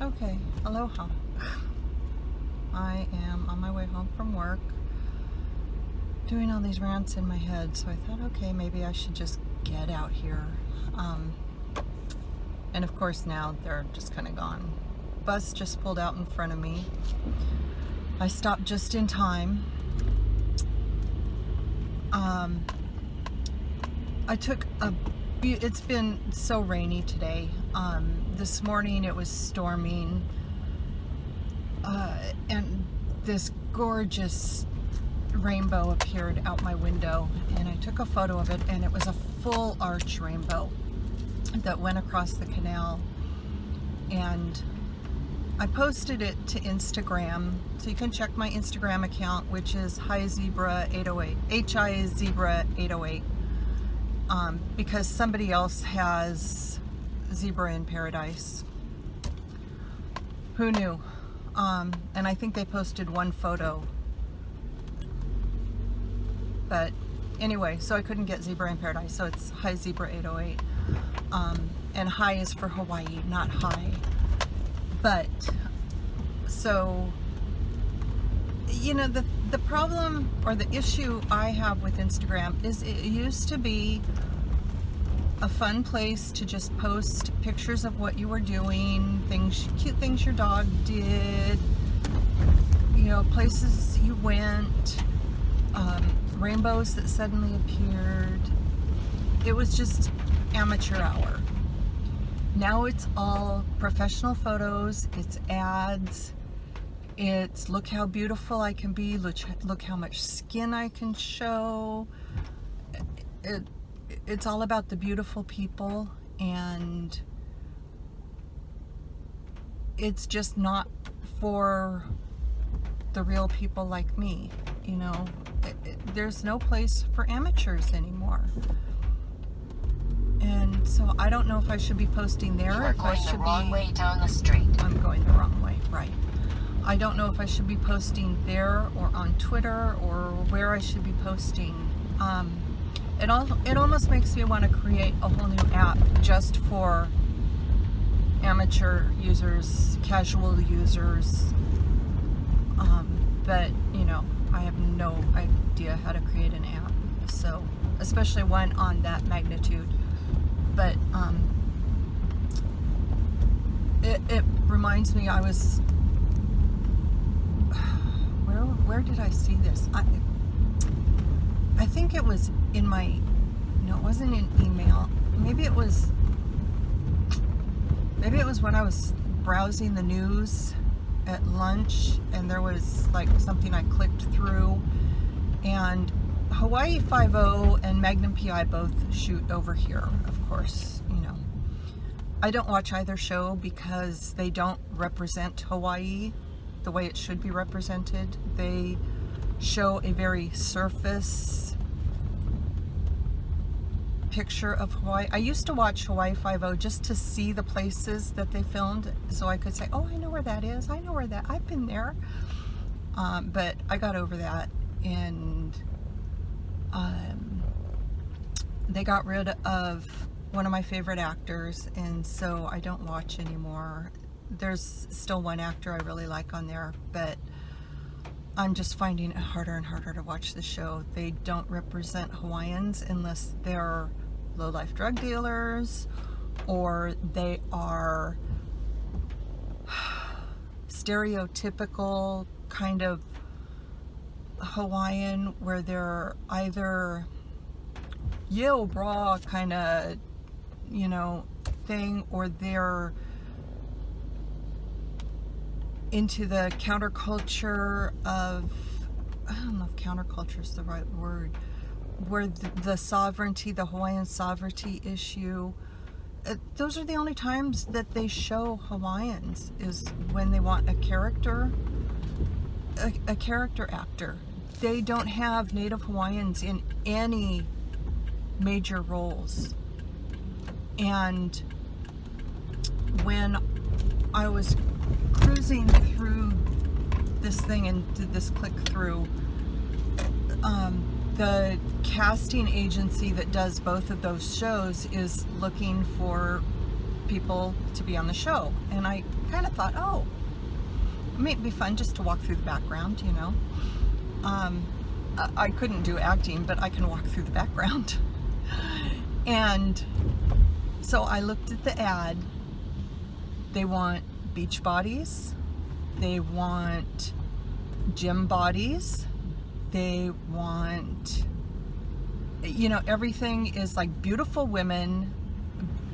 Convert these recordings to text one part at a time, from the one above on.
Okay, aloha. I am on my way home from work doing all these rants in my head, so I thought, okay, maybe I should just get out here. And of course now they're just kind of gone. Bus just pulled out in front of me. I stopped just in time. It's been so rainy today. This morning it was storming, and this gorgeous rainbow appeared out my window, and I took a photo of it, and it was a full arch rainbow that went across the canal, and I posted it to Instagram, so you can check my Instagram account, which is HiZebra808, HiZebra808, because somebody else has zebra in paradise. Who knew? And I think they posted one photo. But anyway, so I couldn't get zebra in paradise, so it's HiZebra808. And hi is for Hawaii, not hi. But, so, you know, the problem or the issue I have with Instagram is it used to be a fun place to just post pictures of what you were doing, cute things your dog did, you know, places you went, rainbows that suddenly appeared. It was just amateur hour. Now it's all professional photos, it's ads, it's look how beautiful I can be, look how much skin I can show. It's all about the beautiful people, and it's just not for the real people like me, you know. There's no place for amateurs anymore. And so I don't know if I should be posting there. You are going the wrong way down the street. I'm going the wrong way, right. I don't know if I should be posting there or on Twitter or where I should be posting. It almost makes me want to create a whole new app just for amateur users, casual users. But, you know, I have no idea how to create an app. So, especially one on that magnitude. But it reminds me, I was, where did I see this? I think it was in my, no, it wasn't in email. Maybe it was when I was browsing the news at lunch, and there was like something I clicked through, and Hawaii Five-0 and Magnum PI both shoot over here, of course, you know. I don't watch either show because they don't represent Hawaii the way it should be represented. They show a very surface picture of Hawaii. I used to watch Hawaii Five-0 just to see the places that they filmed, so I could say, oh, I know where that is, I know where that, I've been there. But I got over that, and they got rid of one of my favorite actors, and so I don't watch anymore. There's still one actor I really like on there, but I'm just finding it harder and harder to watch the show. They don't represent Hawaiians unless they're low-life drug dealers, or they are stereotypical kind of Hawaiian, where they're either yo bra kind of, you know, thing, or they're into the counterculture of, I don't know if counterculture is the right word, where the sovereignty, the Hawaiian sovereignty issue, those are the only times that they show Hawaiians, is when they want a character actor. They don't have Native Hawaiians in any major roles. And when I was cruising through this thing and did this click through, the casting agency that does both of those shows is looking for people to be on the show. And I kind of thought, oh, it might be fun just to walk through the background, you know. I couldn't do acting, but I can walk through the background. And so I looked at the ad. They want beach bodies. They want gym bodies. They want, you know, everything is like beautiful women,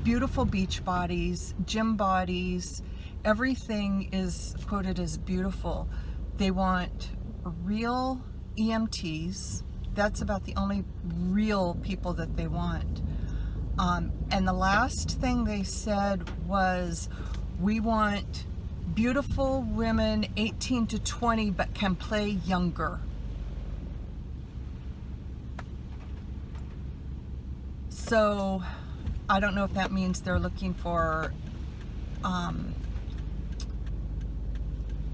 beautiful beach bodies, gym bodies. Everything is quoted as beautiful. They want real EMTs. That's about the only real people that they want. And the last thing they said was, we want beautiful women 18 to 20 but can play younger. So I don't know if that means they're looking for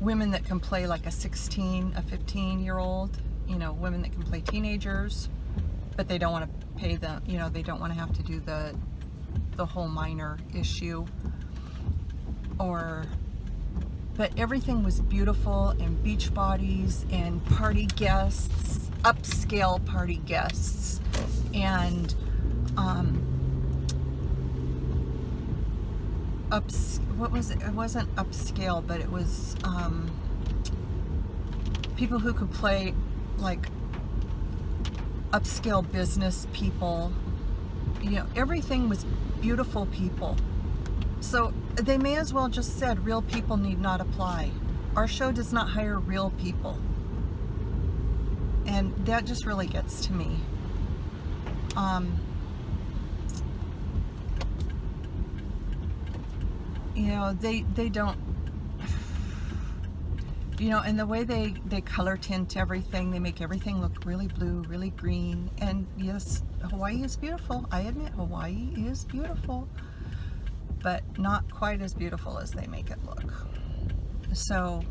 women that can play like a 15-year-old, you know, women that can play teenagers, but they don't want to pay them, you know, they don't want to have to do the whole minor issue. But everything was beautiful, and beach bodies and party guests, upscale party guests, and what was it? It wasn't upscale, but it was people who could play like upscale business people. You know, everything was beautiful people. So they may as well just said real people need not apply. Our show does not hire real people. And that just really gets to me. You know, they don't, you know, and the way they color tint everything, they make everything look really blue, really green. And yes, Hawaii is beautiful. I admit Hawaii is beautiful, but not quite as beautiful as they make it look. So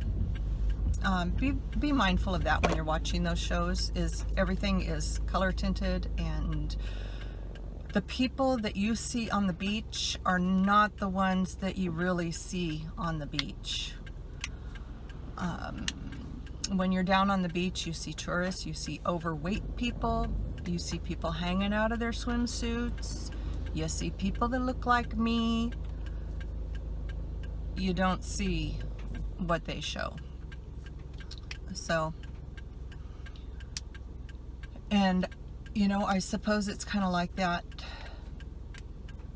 be mindful of that when you're watching those shows. Is everything is color tinted, and the people that you see on the beach are not the ones that you really see on the beach. When you're down on the beach, you see tourists, you see overweight people, you see people hanging out of their swimsuits, you see people that look like me. You don't see what they show. So, and you know, I suppose it's kind of like that.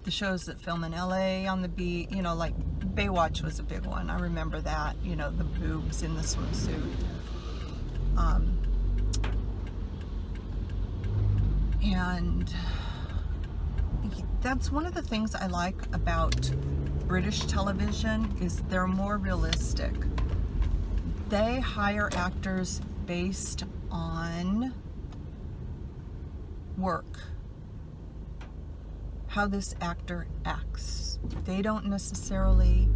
The shows that film in LA on the beach, you know, like Baywatch was a big one. I remember that, you know, the boobs in the swimsuit. And that's one of the things I like about British television, is they're more realistic. They hire actors based on work, how this actor acts. They don't necessarily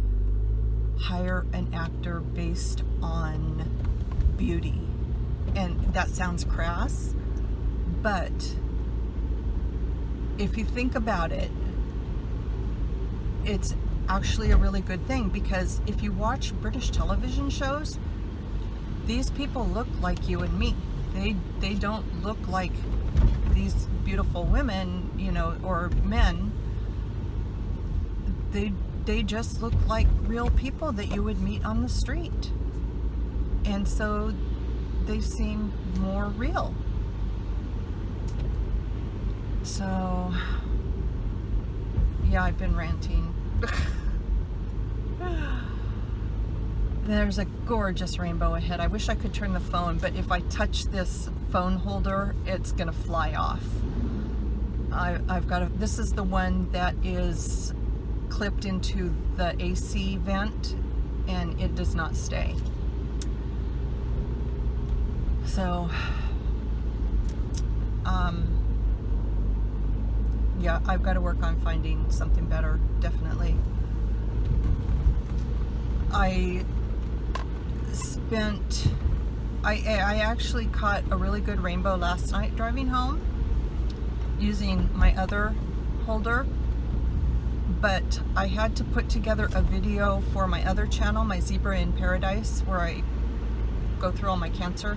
hire an actor based on beauty. And that sounds crass, but if you think about it, it's actually a really good thing, because if you watch British television shows, these people look like you and me. They don't look like these beautiful women, you know, or men. They just look like real people that you would meet on the street. And so they seem more real. So yeah, I've been ranting. There's a gorgeous rainbow ahead. I wish I could turn the phone, but if I touch this phone holder, it's gonna fly off. I've got this is the one that is clipped into the AC vent, and it does not stay. So, yeah, I've got to work on finding something better, definitely. I actually caught a really good rainbow last night driving home using my other holder, but I had to put together a video for my other channel, my Zebra in Paradise, where I go through all my cancer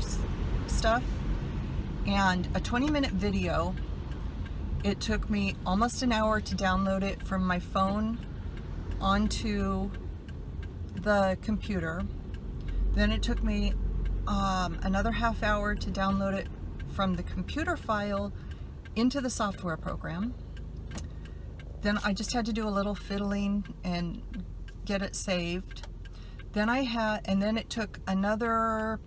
stuff, and a 20-minute video. It took me almost an hour to download it from my phone onto the computer. Then it took me another half hour to download it from the computer file into the software program. Then I just had to do a little fiddling and get it saved. Then then it took another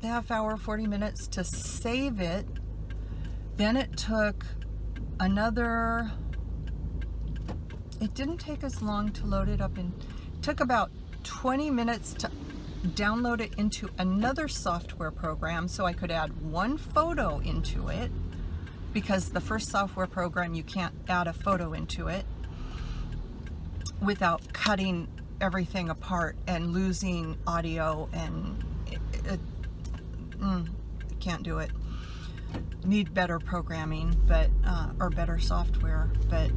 half hour, 40 minutes to save it. Then it took another, it didn't take as long to load it up, it took about 20 minutes to download it into another software program so I could add one photo into it, because the first software program you can't add a photo into it without cutting everything apart and losing audio, and can't do it. Need better programming, but or better software, but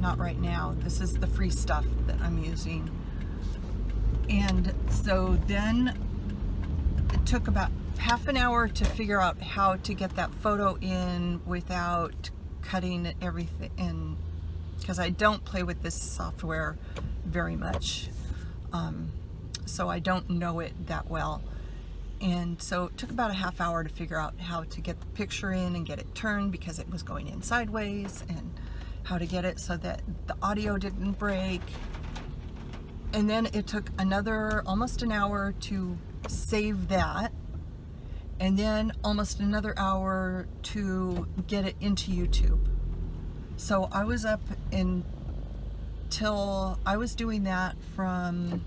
not right now. This is the free stuff that I'm using. And so then it took about half an hour to figure out how to get that photo in without cutting everything in, because I don't play with this software very much, so I don't know it that well. And so it took about a half hour to figure out how to get the picture in and get it turned, because it was going in sideways, and how to get it so that the audio didn't break. And then it took another almost an hour to save that, and then almost another hour to get it into YouTube. So I was up until, I was doing that from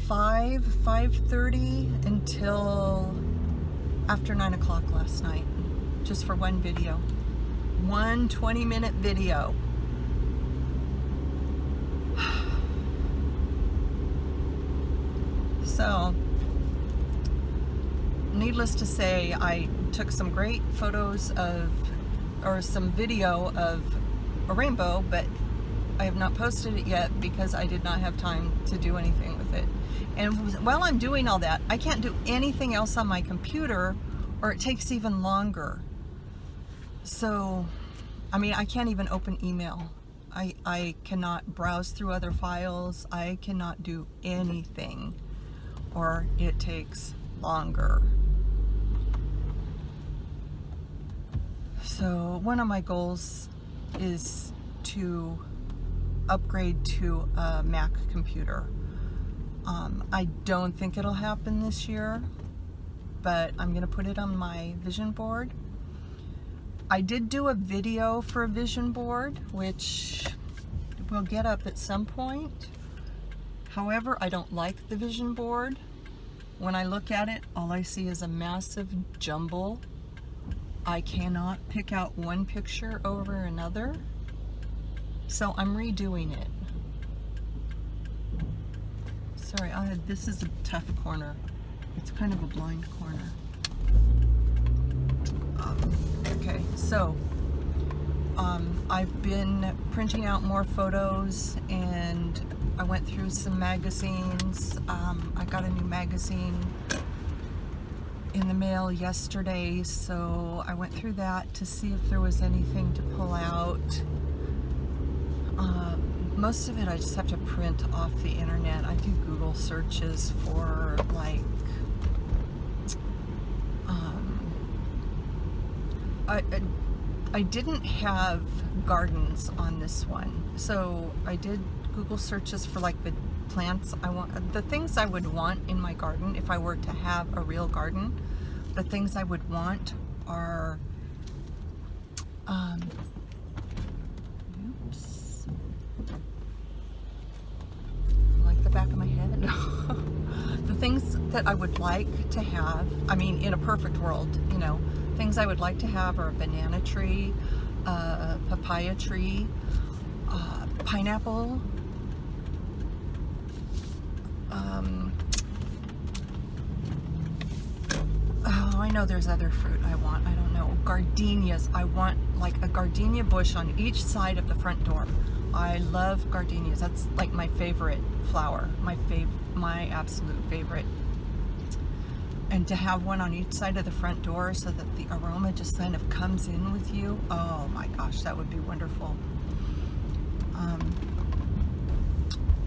5:30 until after 9 o'clock last night, just for one video, one 20-minute video. So, needless to say, I took some great photos of, or some video of a rainbow, but I have not posted it yet because I did not have time to do anything with it. And while I'm doing all that, I can't do anything else on my computer, or it takes even longer. So, I mean, I can't even open email. I cannot browse through other files. I cannot do anything, or it takes longer. So one of my goals is to upgrade to a Mac computer. I don't think it'll happen this year, but I'm gonna put it on my vision board. I did do a video for a vision board, which will get up at some point. However, I don't like the vision board. When I look at it, all I see is a massive jumble. I cannot pick out one picture over another, so I'm redoing it. Sorry, this is a tough corner. It's kind of a blind corner. Okay, so I've been printing out more photos, and I went through some magazines. I got a new magazine in the mail yesterday, so I went through that to see if there was anything to pull out. Most of it I just have to print off the internet. I do Google searches for, like, I didn't have gardens on this one, so I did Google searches for, like, the plants I want, the things I would want in my garden if I were to have a real garden. The things I would want are oops, like the back of my head. The things that I would like to have, I mean, in a perfect world, you know, things I would like to have are a banana tree, a papaya tree, pineapple, know there's other fruit I want. I don't know. Gardenias. I want like a gardenia bush on each side of the front door. I love gardenias. That's like my favorite flower. My absolute favorite. And to have one on each side of the front door so that the aroma just kind of comes in with you. Oh my gosh, that would be wonderful.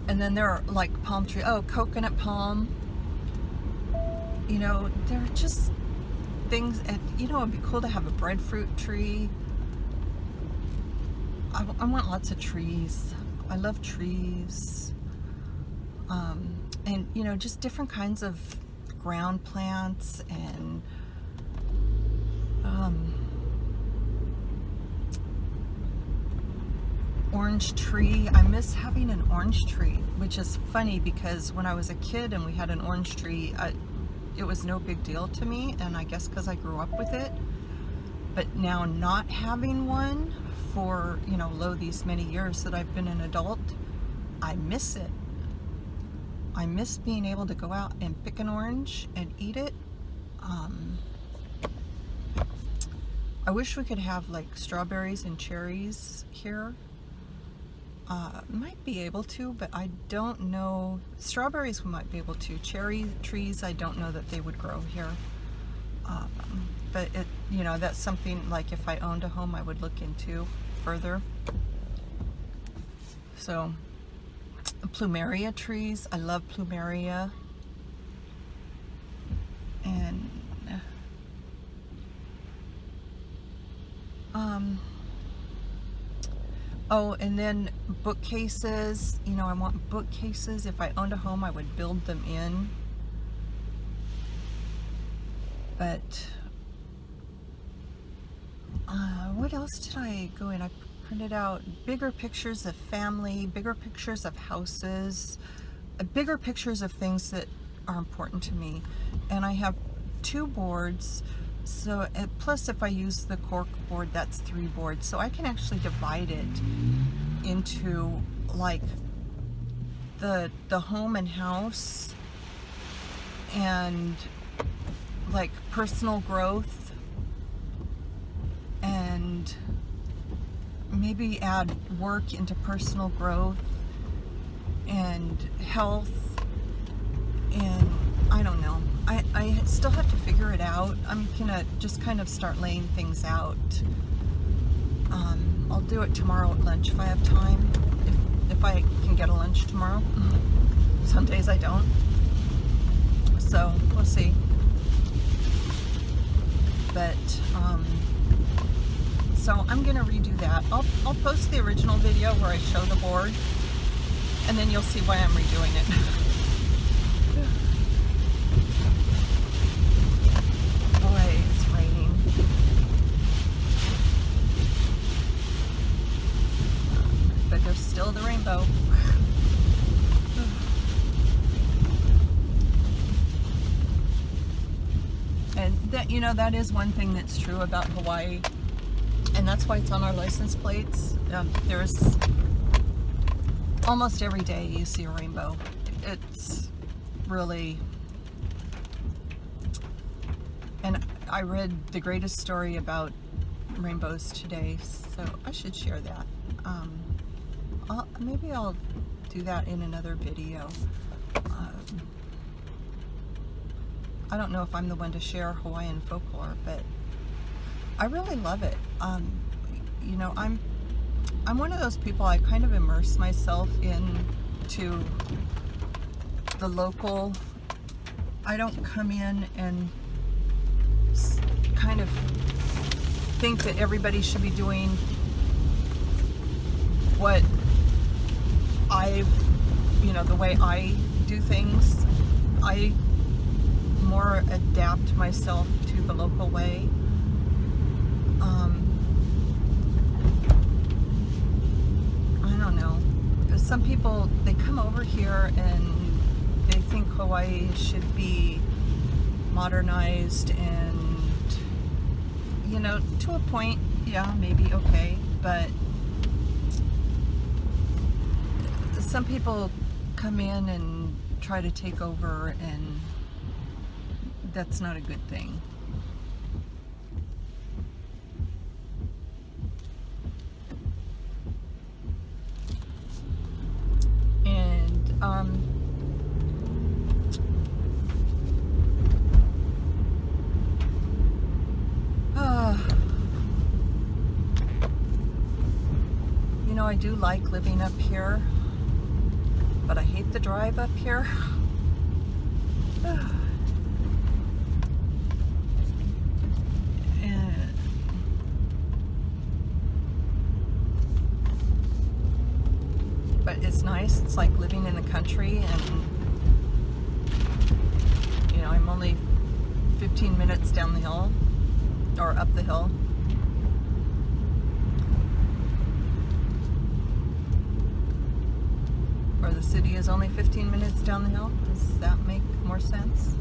And then there are like palm tree. Oh, coconut palm. You know, they're just things. And you know, it'd be cool to have a breadfruit tree. I want lots of trees. I love trees. And you know, just different kinds of ground plants and orange tree. I miss having an orange tree, which is funny because when I was a kid and we had an orange tree, it was no big deal to me, and I guess because I grew up with it. But now not having one for, you know, these many years that I've been an adult, I miss it. I miss being able to go out and pick an orange and eat it. I wish we could have like strawberries and cherries here. Might be able to, but I don't know. Strawberries we might be able to. Cherry trees, I don't know that they would grow here. But it, you know, that's something like if I owned a home, I would look into further. So, plumeria trees. I love plumeria. And oh, and then bookcases. You know, I want bookcases. If I owned a home, I would build them in. But what else did I go in? I printed out bigger pictures of family, bigger pictures of houses, bigger pictures of things that are important to me. And I have 2 boards. So plus if I use the cork board, that's 3 boards. So I can actually divide it into like the home and house and like personal growth, and maybe add work into personal growth and health, and I don't know. I still have to figure it out. I'm gonna just kind of start laying things out. I'll do it tomorrow at lunch if I have time, if I can get a lunch tomorrow. Some days I don't. So we'll see. But so I'm gonna redo that. I'll post the original video where I show the board, and then you'll see why I'm redoing it. Boy, it's raining. But there's still the rainbow. And that, you know, that is one thing that's true about Hawaii, and that's why it's on our license plates. There's almost every day you see a rainbow. It's really, and I read the greatest story about rainbows today, so I should share that. Maybe I'll do that in another video. I don't know if I'm the one to share Hawaiian folklore, but I really love it. You know, I'm one of those people, I kind of immerse myself into the local. I don't come in and kind of think that everybody should be doing what you know, the way I do things. I more adapt myself to the local way. I don't know. Some people, they come over here and they think Hawaii should be modernized, and, you know, to a point, yeah, maybe okay, but some people come in and try to take over, and that's not a good thing. You know, I do like living up here, but I hate the drive up here. But it's nice. It's like living in the country, and you know, I'm only 15 minutes down the hill or up the hill. Or the city is only 15 minutes down the hill. Does that make more sense?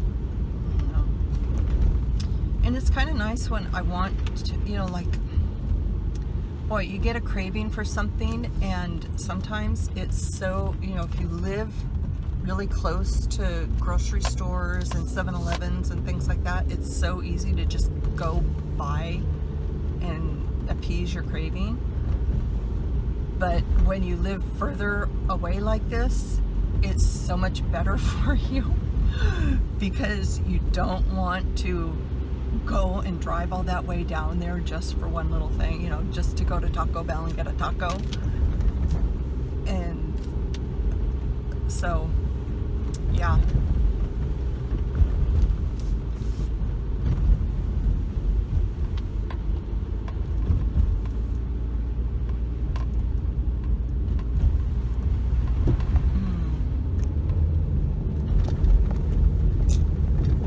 No. And it's kind of nice when I want to, you know, like, boy, you get a craving for something, and sometimes it's so, you know, if you live really close to grocery stores and 7-Elevens and things like that, it's so easy to just go buy and appease your craving. But when you live further away like this, it's so much better for you because you don't want to go and drive all that way down there just for one little thing, you know, just to go to Taco Bell and get a taco. And so, yeah.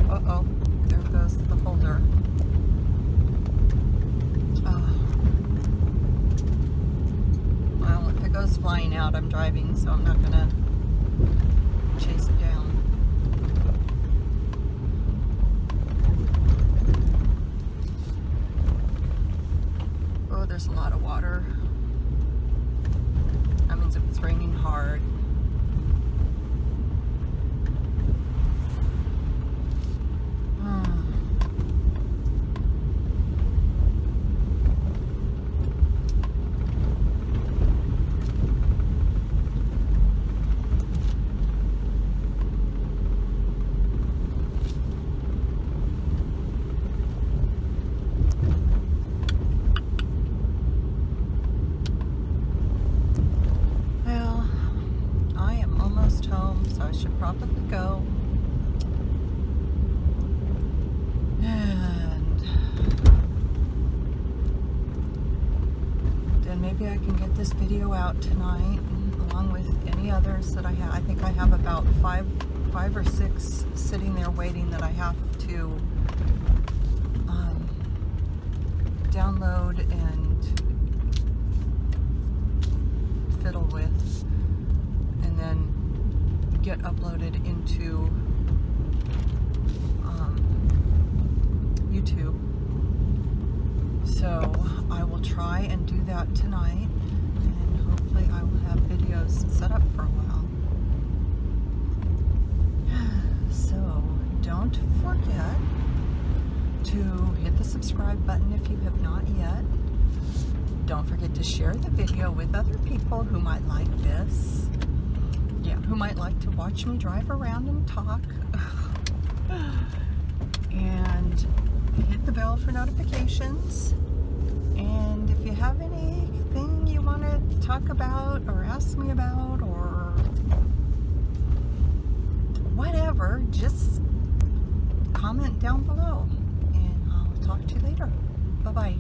Uh-oh, there goes the holder. Well, if it goes flying out, I'm driving, so I'm not gonna chase it down. Oh, there's a lot of water. That means if it's raining hard. Home, so I should probably go. And then maybe I can get this video out tonight, along with any others that I have. I think I have about five or six sitting there waiting that I have to download and fiddle with, and then get uploaded into YouTube. So I will try and do that tonight, and hopefully I will have videos set up for a while. So don't forget to hit the subscribe button if you have not yet. Don't forget to share the video with other people who might like this. Yeah, who might like to watch me drive around and talk. And hit the bell for notifications. And if you have anything you want to talk about or ask me about or whatever, just comment down below. And I'll talk to you later. Bye-bye.